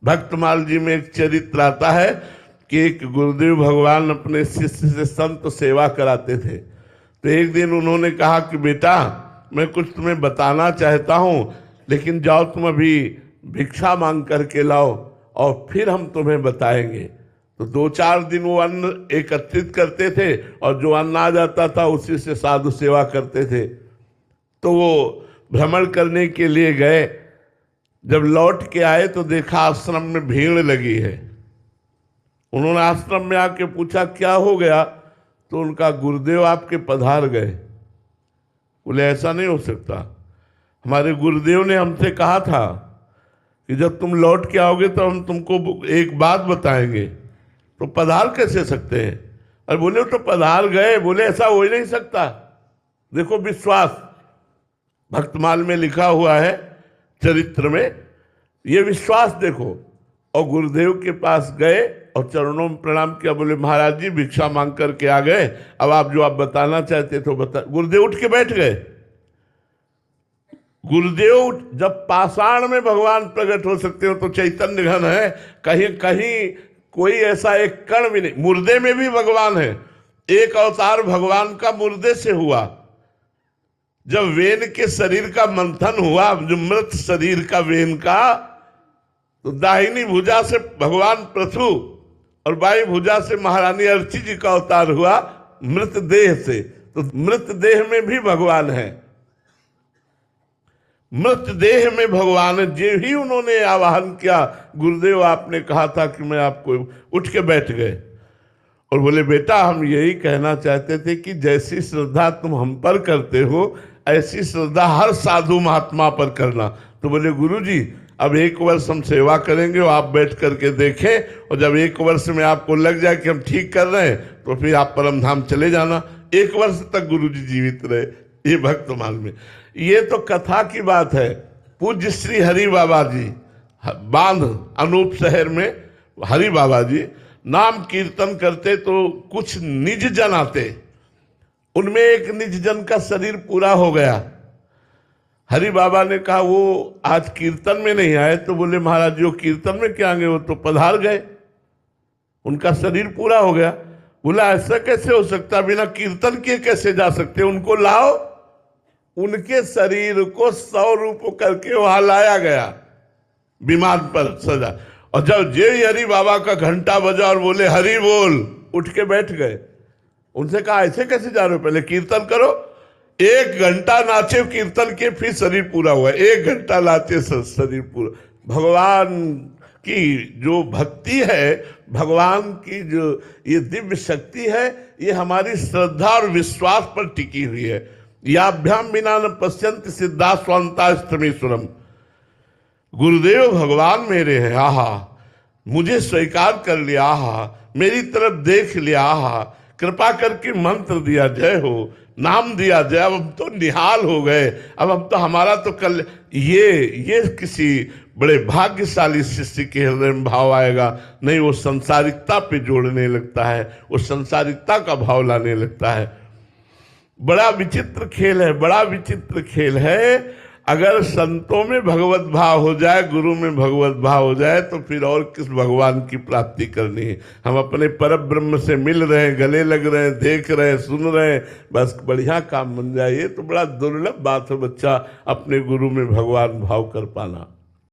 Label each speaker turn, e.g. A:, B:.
A: भक्तमाल जी में एक चरित्र आता है कि एक गुरुदेव भगवान अपने शिष्य से संत सेवा कराते थे। तो एक दिन उन्होंने कहा कि बेटा मैं कुछ तुम्हें बताना चाहता हूँ, लेकिन जाओ तुम अभी भिक्षा मांग करके लाओ और फिर हम तुम्हें बताएंगे। तो 2-4 दिन वो अन्न एकत्रित करते थे और जो अन्न आ जाता था उसी से साधु सेवा करते थे। तो वो भ्रमण करने के लिए गए। जब लौट के आए तो देखा आश्रम में भीड़ लगी है। उन्होंने आश्रम में आके पूछा क्या हो गया, तो उनका गुरुदेव आपके पधार गए। बोले ऐसा नहीं हो सकता, हमारे गुरुदेव ने हमसे कहा था कि जब तुम लौट के आओगे तो हम तुमको एक बात बताएंगे, तो पधार कैसे सकते हैं। और बोले तो पधार गए। बोले ऐसा हो ही नहीं सकता। देखो विश्वास भक्तमाल में लिखा हुआ है, चरित्र में ये विश्वास देखो। और गुरुदेव के पास गए और चरणों में प्रणाम किया। बोले महाराज जी भिक्षा मांग करके आ गए, अब आप जो आप बताना चाहते तो बता। गुरुदेव उठ के बैठ गए। गुरुदेव जब पाषाण में भगवान प्रकट हो सकते हो तो चैतन्य घन है, कहीं कहीं कोई ऐसा एक कण भी नहीं। मुर्दे में भी भगवान है। एक अवतार भगवान का मुर्दे से हुआ। जब वेन के शरीर का मंथन हुआ, जो मृत शरीर का वेन का, तो दाहिनी भुजा से भगवान पृथु और बाई भुजा से महारानी अर्ची जी का अवतार हुआ मृत देह से। तो मृत देह में भी भगवान है। मृत देह में भगवान है। जो ही उन्होंने आवाहन किया, गुरुदेव आपने कहा था कि मैं आपको, उठ के बैठ गए और बोले बेटा हम यही कहना चाहते थे कि जैसी श्रद्धा तुम हम पर करते हो ऐसी श्रद्धा हर साधु महात्मा पर करना। तो बोले गुरुजी अब 1 वर्ष हम सेवा करेंगे और आप बैठ करके देखें, और जब 1 वर्ष में आपको लग जाए कि हम ठीक कर रहे हैं तो फिर आप परम धाम चले जाना। 1 वर्ष तक गुरुजी जीवित रहे ये भक्तमाल में। ये तो कथा की बात है। पूज्य श्री हरि बाबा जी बांध अनूप शहर में हरि बाबा जी नाम कीर्तन करते तो कुछ निज जन आते। उनमें एक निज जन का शरीर पूरा हो गया। हरि बाबा ने कहा वो आज कीर्तन में नहीं आए। तो बोले महाराज जी वो कीर्तन में क्या आएंगे, वो तो पधार गए, उनका शरीर पूरा हो गया। बोला ऐसा कैसे हो सकता, बिना कीर्तन किए कैसे जा सकते, उनको लाओ। उनके शरीर को 100 रूप करके वहां लाया गया विमान पर सजा। और जब जय हरि बाबा का घंटा बजा और बोले हरि बोल, उठ के बैठ गए। उनसे कहा ऐसे कैसे जा रहे हो, पहले कीर्तन करो। 1 घंटा नाचे कीर्तन के, फिर शरीर पूरा हुआ। 1 घंटा नाचे शरीर पूरा। भगवान की जो भक्ति है, भगवान की जो ये दिव्य शक्ति है, ये हमारी श्रद्धा और विश्वास पर टिकी हुई है। याभ्याम बिना न पश्यंत सिद्धा स्वांताष्टमीश्वरम। गुरुदेव भगवान मेरे हैं, आहा मुझे स्वीकार कर लिया, आहा मेरी तरफ देख लिया, आहा कृपा करके मंत्र दिया जय हो, नाम दिया जय। अब हम तो निहाल हो गए, अब हम तो हमारा तो कल ये किसी बड़े भाग्यशाली शिष्य के हृदय में भाव आएगा। नहीं, वो संसारिकता पे जोड़ने लगता है, वो संसारिकता का भाव लाने लगता है। बड़ा विचित्र खेल है, बड़ा विचित्र खेल है। अगर संतों में भगवत भाव हो जाए, गुरु में भगवत भाव हो जाए, तो फिर और किस भगवान की प्राप्ति करनी है। हम अपने परम ब्रह्म से मिल रहे हैं, गले लग रहे हैं, देख रहे हैं, सुन रहे हैं, बस बढ़िया काम बन जाए। ये तो बड़ा दुर्लभ बात है बच्चा अपने गुरु में भगवान भाव कर पाना।